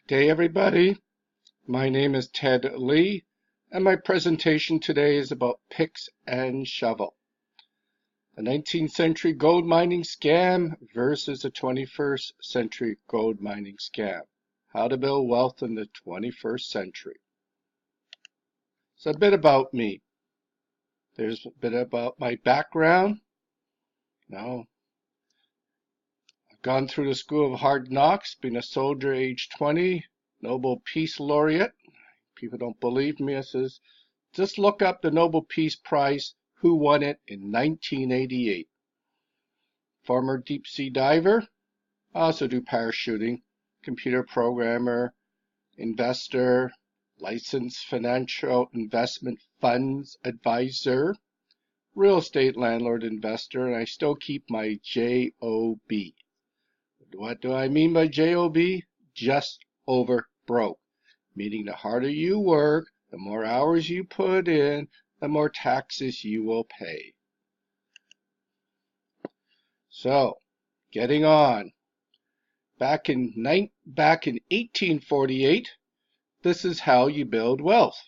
Day, everybody. My name is Ted Lee, and my presentation today is about picks and shovel. The 19th century gold mining scam versus the 21st century gold mining scam. How to build wealth in the 21st century. So a bit about me. There's a bit about my background. Now, I've gone through the School of Hard Knocks, been a soldier age 20, Nobel Peace Laureate. People don't believe me. I says, just look up the Nobel Peace Prize, who won it in 1988. Former deep sea diver. I also do parachuting, computer programmer, investor, licensed financial investment funds advisor, real estate landlord investor, and I still keep my JOB. What do I mean by JOB? Just over broke. Meaning the harder you work, the more hours you put in, the more taxes you will pay. So, getting on. Back in 1848, this is how you build wealth.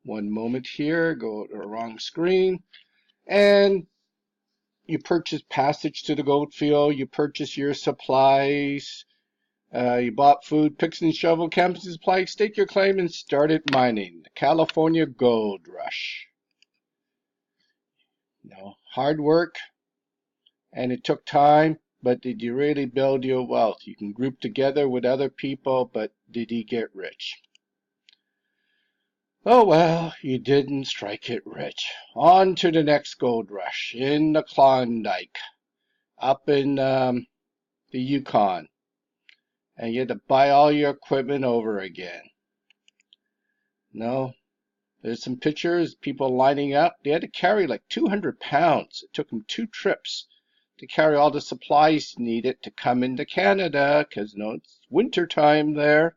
One moment here, go to the wrong screen, and you purchase passage to the gold field, you purchase your supplies, you bought food, picks and shovel, camping supplies, stake your claim, and started mining. The California Gold Rush. Hard work, and it took time, but did you really build your wealth? You can group together with other people, but did you get rich? Oh well, you didn't strike it rich. On to the next gold rush in the Klondike, up in the Yukon. And you had to buy all your equipment over again. No, there's some pictures, people lining up. They had to carry like 200 pounds. It took them 2 trips to carry all the supplies needed to come into Canada, because it's winter time there.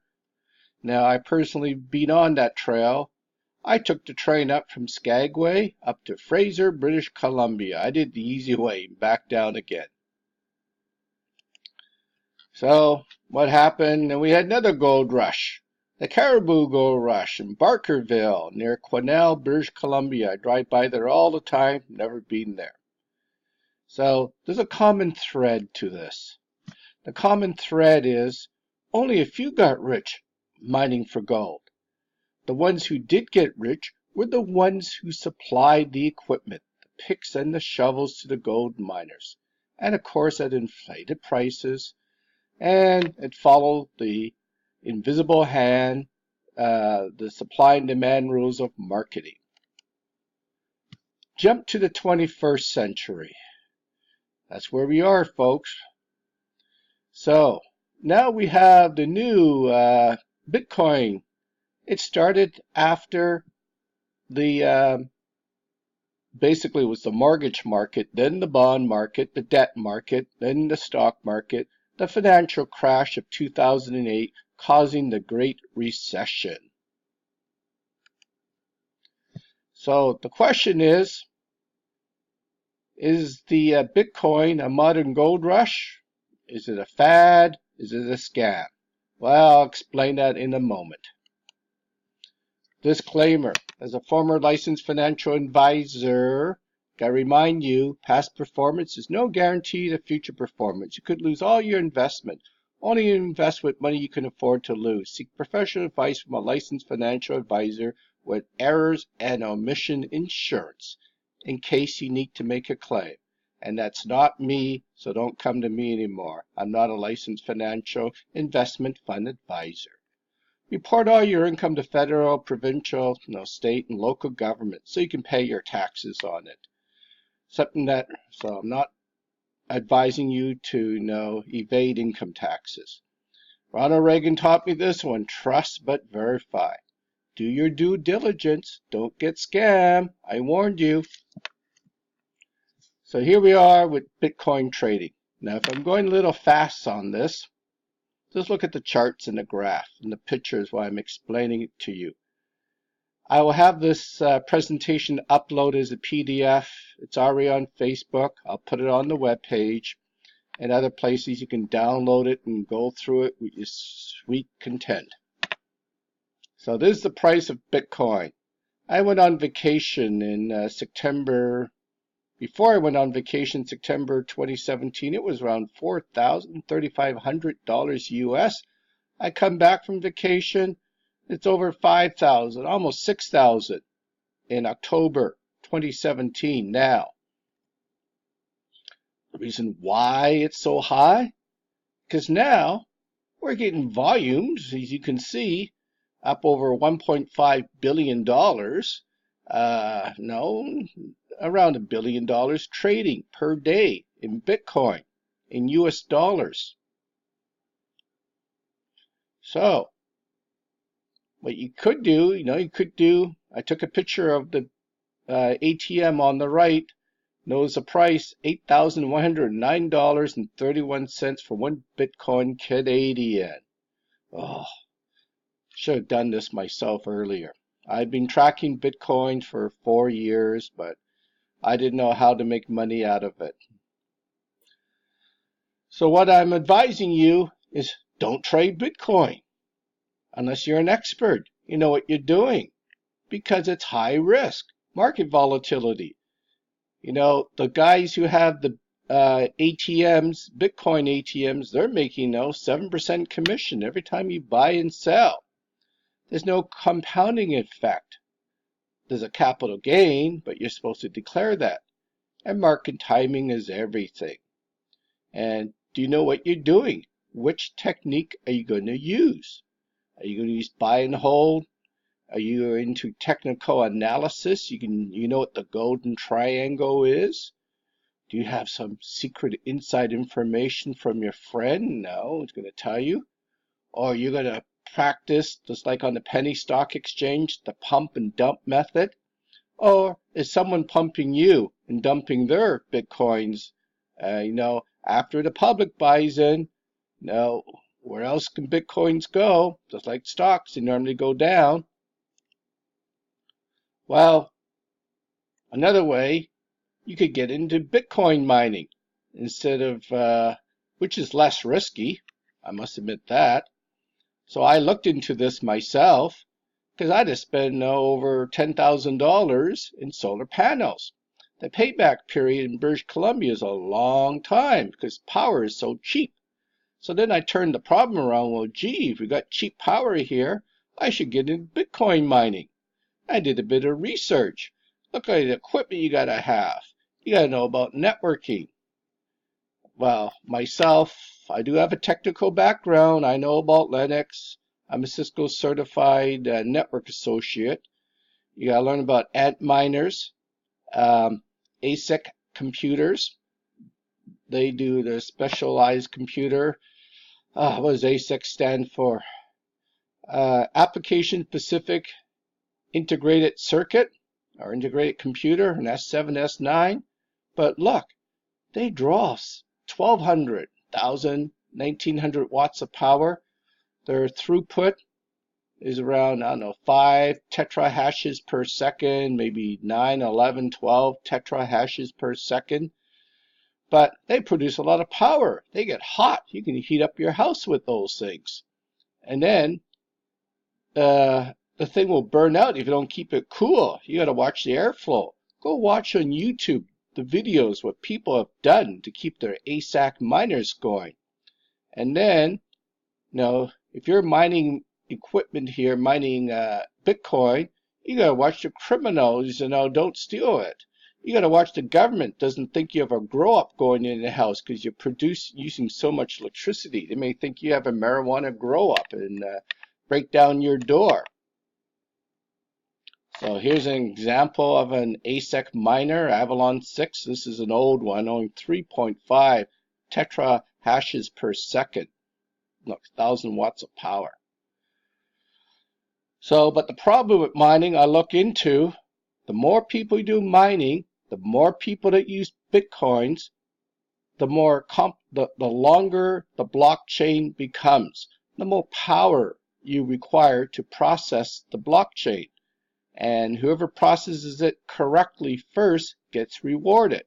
Now, I personally been on that trail. I took the train up from Skagway up to Fraser, British Columbia. I did the easy way, back down again. So, what happened? And we had another gold rush. The Caribou Gold Rush in Barkerville, near Quesnel, British Columbia. I drive by there all the time, never been there. So, there's a common thread to this. The common thread is only a few got rich mining for gold. The ones who did get rich were the ones who supplied the equipment, the picks and the shovels to the gold miners. And of course, at inflated prices, and it followed the invisible hand, the supply and demand rules of marketing. Jump to the 21st century. That's where we are, folks. So, now we have the new Bitcoin. It started after the, basically it was the mortgage market, then the bond market, the debt market, then the stock market, the financial crash of 2008, causing the Great Recession. So the question is the Bitcoin a modern gold rush? Is it a fad? Is it a scam? Well, I'll explain that in a moment. Disclaimer, as a former licensed financial advisor, gotta remind you, past performance is no guarantee of future performance. You could lose all your investment. Only invest with money you can afford to lose. Seek professional advice from a licensed financial advisor with errors and omission insurance in case you need to make a claim. And that's not me, so don't come to me anymore. I'm not a licensed financial investment fund advisor. Report all your income to federal, provincial, state, and local government so you can pay your taxes on it. So I'm not advising you to evade income taxes. Ronald Reagan taught me this one: trust but verify. Do your due diligence. Don't get scammed. I warned you. So here we are with Bitcoin trading. Now, if I'm going a little fast on this, just look at the charts and the graph and the pictures while I'm explaining it to you. I will have this presentation uploaded as a PDF. It's already on Facebook. I'll put it on the web page. and other places. You can download it and go through it with your sweet content. So this is the price of Bitcoin. I went on vacation in September. Before I went on vacation, September 2017, it was around $4,000, $3,500 US. I come back from vacation, it's over 5,000, almost 6,000 in October 2017 now. The reason why it's so high? Because now we're getting volumes, as you can see, up over $1.5 billion. No, around $1 billion trading per day in Bitcoin, in US dollars. So, what you could do, I took a picture of the ATM on the right, knows the price, $8,109.31 for 1 Bitcoin Canadian. Oh, should have done this myself earlier. I've been tracking Bitcoin for 4 years, but I didn't know how to make money out of it. So what I'm advising you is don't trade Bitcoin unless you're an expert. You know what you're doing, because it's high risk. Market volatility. The guys who have the ATMs, Bitcoin ATMs, they're making now 7% commission every time you buy and sell. There's no compounding effect. There's a capital gain, but you're supposed to declare that. And market timing is everything. And do you know what you're doing? Which technique are you going to use? Are you going to use buy and hold? Are you into technical analysis? You know what the golden triangle is? Do you have some secret inside information from your friend? No, it's going to tell you. Or you're going to practice, just like on the penny stock exchange, the pump and dump method? Or is someone pumping you and dumping their Bitcoins, after the public buys in? No, where else can Bitcoins go? Just like stocks, they normally go down. Well, another way, you could get into Bitcoin mining instead of, which is less risky, I must admit that. So I looked into this myself because I just spent over $10,000 in solar panels. The payback period in British Columbia is a long time because power is so cheap. So then I turned the problem around. Well, gee, if we got cheap power here, I should get into Bitcoin mining. I did a bit of research. Look at the equipment you got to have. You got to know about networking. Well, myself, I do have a technical background. I know about Linux. I'm a Cisco certified network associate. You got to learn about Antminers, ASIC computers. They do the specialized computer. What does ASIC stand for? Application Specific Integrated Circuit, or integrated computer, an S7, S9. But look, they draw 1,200, 1,000, 1,900 watts of power. Their throughput is around, 5 tetrahashes per second, maybe 9, 11, 12 tetrahashes per second. But they produce a lot of power. They get hot. You can heat up your house with those things. And then the thing will burn out if you don't keep it cool. You got to watch the airflow. Go watch on YouTube the videos what people have done to keep their ASIC miners going. And then, if you're mining equipment here, mining Bitcoin, you got to watch the criminals, don't steal it. You got to watch the government doesn't think you have a grow-up going in the house because you produce using so much electricity. They may think you have a marijuana grow-up and break down your door. So here's an example of an ASIC miner, Avalon 6. This is an old one, only 3.5 tetrahashes per second. Look, 1,000 watts of power. So, but the problem with mining I look into, the more people do mining, the more people that use Bitcoins, the longer the blockchain becomes, the more power you require to process the blockchain. And whoever processes it correctly first gets rewarded.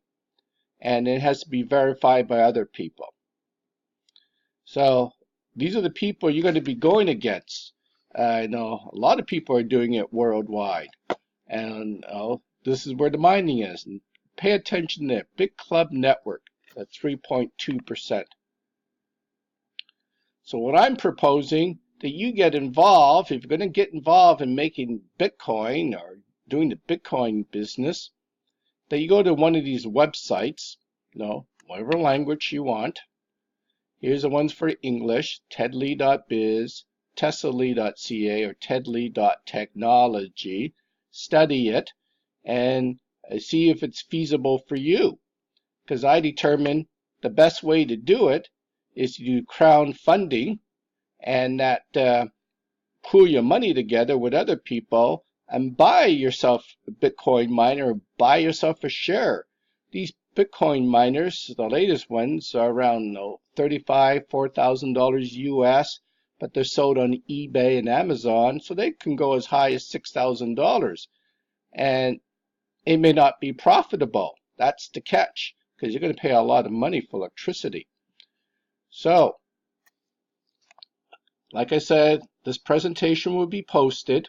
And it has to be verified by other people. So these are the people you're going to be going against. I know a lot of people are doing it worldwide. And this is where the mining is. And pay attention there. Big Club Network at 3.2%. So what I'm proposing that you get involved, if you're going to get involved in making Bitcoin or doing the Bitcoin business, that you go to one of these websites, whatever language you want. Here's the ones for English: tedlee.biz, tessalee.ca, or tedlee.technology. Study it and see if it's feasible for you. Because I determine the best way to do it is to do crowdfunding, and that pool your money together with other people and buy yourself a Bitcoin miner, or buy yourself a share. These Bitcoin miners, the latest ones, are around $4,000 US, but they're sold on eBay and Amazon, so they can go as high as $6,000. And it may not be profitable. That's the catch, because you're going to pay a lot of money for electricity. So, like I said, this presentation will be posted.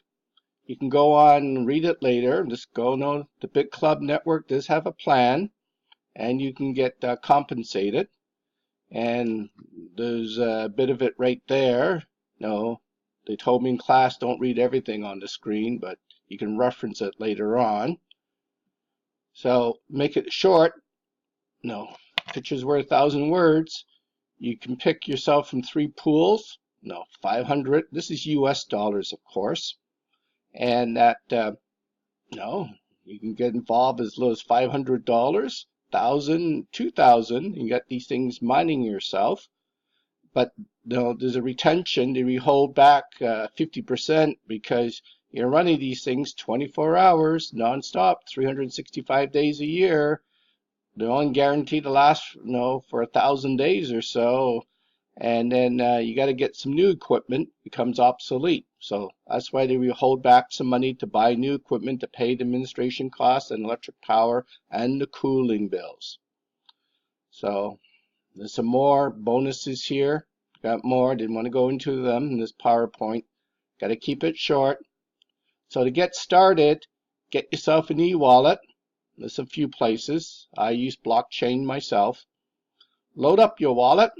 You can go on and read it later. Just go know the Big Club Network does have a plan, and you can get compensated. And there's a bit of it right there. No, they told me in class don't read everything on the screen, but you can reference it later on. So make it short. No, picture's worth 1,000 words. You can pick yourself from 3 pools. 500. This is US dollars, of course. And that, you can get involved as low as $500, 1,000, 2,000. You got these things mining yourself. But there's a retention. They hold back 50% because you're running these things 24 hours, nonstop, 365 days a year. They're only guaranteed to last, for 1,000 days or so. And then you got to get some new equipment, becomes obsolete. So that's why they hold back some money to buy new equipment to pay the administration costs and electric power and the cooling bills. So there's some more bonuses here. Got more, didn't want to go into them in this PowerPoint. Got to keep it short. So to get started, get yourself an e-wallet. There's a few places. I use blockchain myself. Load up your wallet.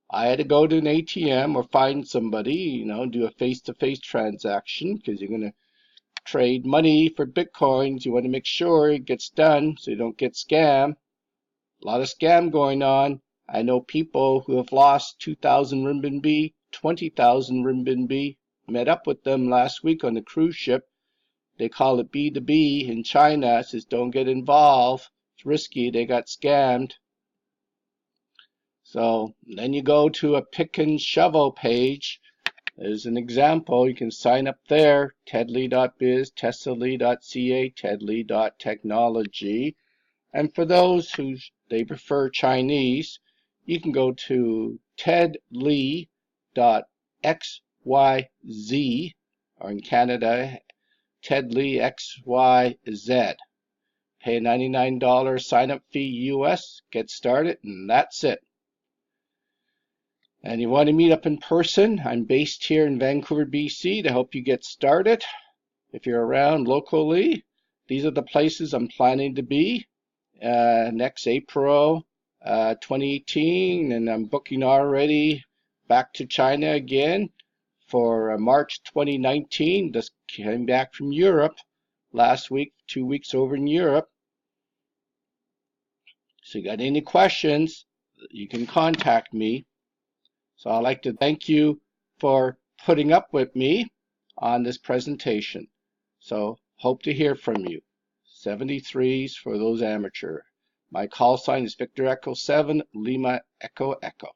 I had to go to an ATM or find somebody, do a face-to-face transaction, because you're going to trade money for Bitcoins. You want to make sure it gets done so you don't get scammed. A lot of scam going on. I know people who have lost 2,000 renminbi, 20,000 renminbi. Met up with them last week on the cruise ship. They call it B2B in China. It says don't get involved. It's risky. They got scammed. So then you go to a pick and shovel page. There's an example. You can sign up there. tedlee.biz, tessalee.ca, tedlee.technology. And for those who they prefer Chinese, you can go to tedlee.xyz, or in Canada, tedleexyz. Pay a $99 sign-up fee US, get started, and that's it. And you want to meet up in person, I'm based here in Vancouver, BC, to help you get started. If you're around locally, these are the places I'm planning to be next April 2018, and I'm booking already back to China again for March 2019. Just came back from Europe last week, 2 weeks over in Europe. So you got any questions, you can contact me. So I'd like to thank you for putting up with me on this presentation. So hope to hear from you. 73s for those amateur. My call sign is Victor Echo 7, Lima Echo Echo.